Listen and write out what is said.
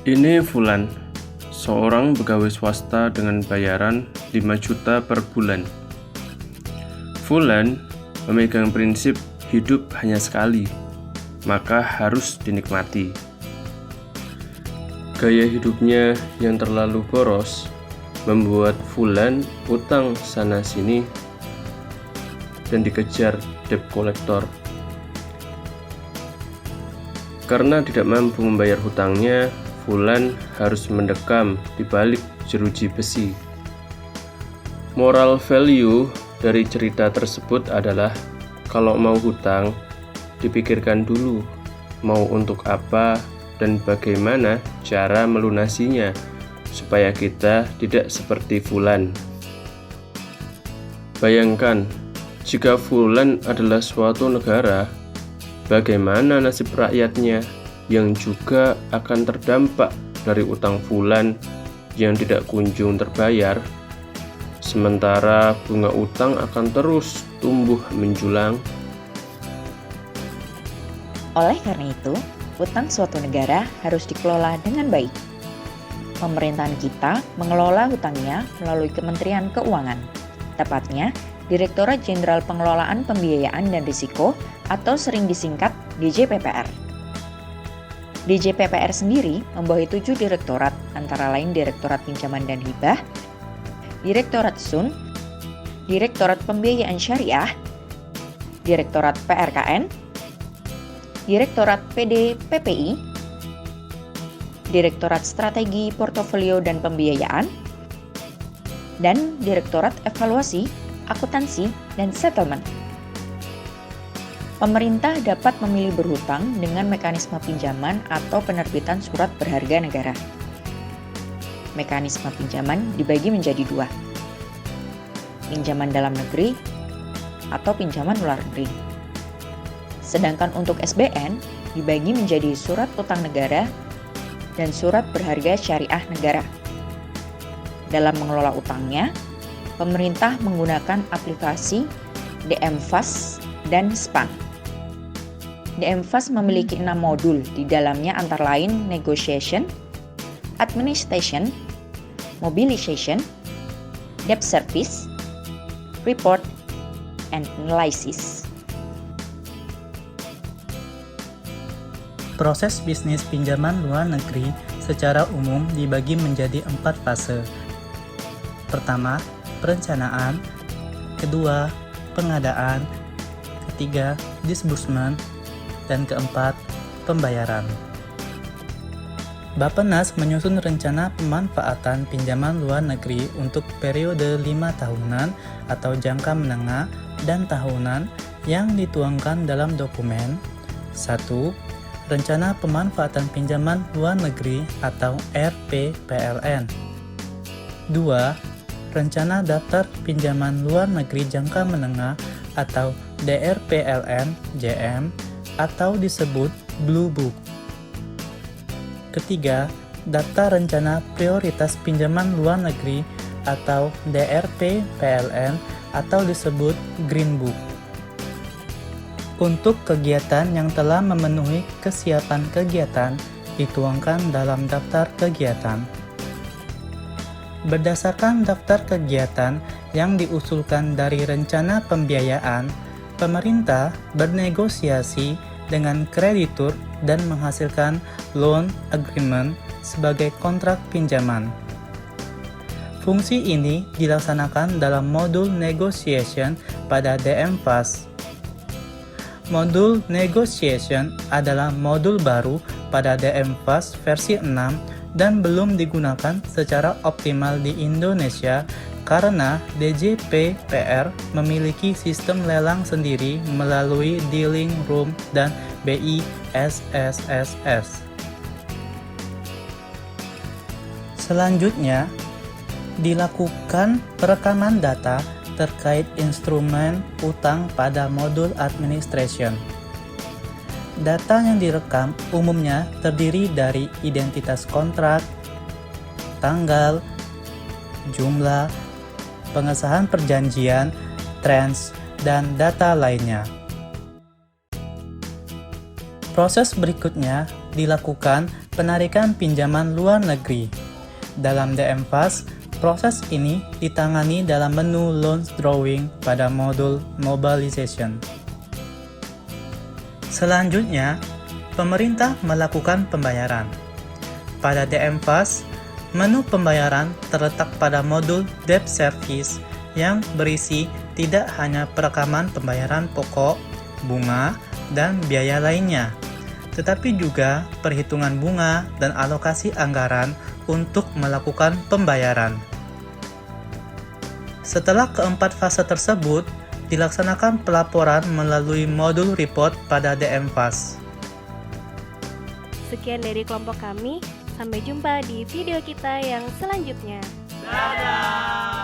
Ini Fulan, seorang pegawai swasta dengan bayaran 5 juta per bulan. Fulan memegang prinsip hidup hanya sekali, maka harus dinikmati. Gaya hidupnya yang terlalu boros membuat Fulan utang sana-sini dan dikejar debt collector. Karena tidak mampu membayar hutangnya, Fulan harus mendekam di balik jeruji besi. Moral value dari cerita tersebut adalah kalau mau hutang, dipikirkan dulu mau untuk apa dan bagaimana cara melunasinya supaya kita tidak seperti Fulan. Bayangkan, jika Fulan adalah suatu negara, bagaimana nasib rakyatnya yang juga akan terdampak dari utang Fulan yang tidak kunjung terbayar, sementara bunga utang akan terus tumbuh menjulang. Oleh karena itu, utang suatu negara harus dikelola dengan baik. Pemerintahan kita mengelola hutangnya melalui Kementerian Keuangan, tepatnya Direktorat Jenderal Pengelolaan Pembiayaan dan Risiko atau sering disingkat DJPPR. DJPPR sendiri membawahi 7 direktorat, antara lain Direktorat Pinjaman dan Hibah, Direktorat SUN, Direktorat Pembiayaan Syariah, Direktorat PRKN, Direktorat PD/PPI, Direktorat Strategi Portofolio dan Pembiayaan, dan Direktorat Evaluasi, Akuntansi, dan Settlement. Pemerintah dapat memilih berhutang dengan mekanisme pinjaman atau penerbitan surat berharga negara. Mekanisme pinjaman dibagi menjadi 2. Pinjaman dalam negeri atau pinjaman luar negeri. Sedangkan untuk SBN dibagi menjadi surat utang negara dan surat berharga syariah negara. Dalam mengelola utangnya, pemerintah menggunakan aplikasi DM-FAS dan SPAN. DM-FAS memiliki 6 modul, di dalamnya antara lain negotiation, administration, mobilization, debt service, report, and analysis. Proses bisnis pinjaman luar negeri secara umum dibagi menjadi 4 fase. Pertama, perencanaan. Kedua, pengadaan. Ketiga, disbursement. Dan keempat, pembayaran. Bappenas menyusun rencana pemanfaatan pinjaman luar negeri untuk periode 5 tahunan atau jangka menengah dan tahunan yang dituangkan dalam dokumen 1. Rencana pemanfaatan pinjaman luar negeri atau RPPLN. 2. Rencana daftar pinjaman luar negeri jangka menengah atau DRPLN JM atau disebut Blue Book. Ketiga, daftar rencana prioritas pinjaman luar negeri atau DRP/PLN atau disebut Green Book. Untuk kegiatan yang telah memenuhi kesiapan kegiatan dituangkan dalam daftar kegiatan. Berdasarkan daftar kegiatan yang diusulkan dari rencana pembiayaan, pemerintah bernegosiasi dengan kreditur dan menghasilkan loan agreement sebagai kontrak pinjaman. Fungsi ini dilaksanakan dalam modul negotiation pada DM-FAS. Modul negotiation adalah modul baru pada DM-FAS versi 6 dan belum digunakan secara optimal di Indonesia karena DJPPR memiliki sistem lelang sendiri melalui Dealing Room dan BISSSS. Selanjutnya, dilakukan perekaman data terkait instrumen utang pada modul administration. Data yang direkam umumnya terdiri dari identitas kontrak, tanggal, jumlah, pengesahan perjanjian, trans, dan data lainnya. Proses berikutnya dilakukan penarikan pinjaman luar negeri. Dalam DM Fast, proses ini ditangani dalam menu Loans Drawing pada modul Mobilization. Selanjutnya, pemerintah melakukan pembayaran. Pada DM Fast, menu pembayaran terletak pada modul Debt Service yang berisi tidak hanya perekaman pembayaran pokok, bunga, dan biaya lainnya, tetapi juga perhitungan bunga dan alokasi anggaran untuk melakukan pembayaran. Setelah keempat fase tersebut, dilaksanakan pelaporan melalui modul report pada DM Fast. Sekian dari kelompok kami, sampai jumpa di video kita yang selanjutnya. Dadah!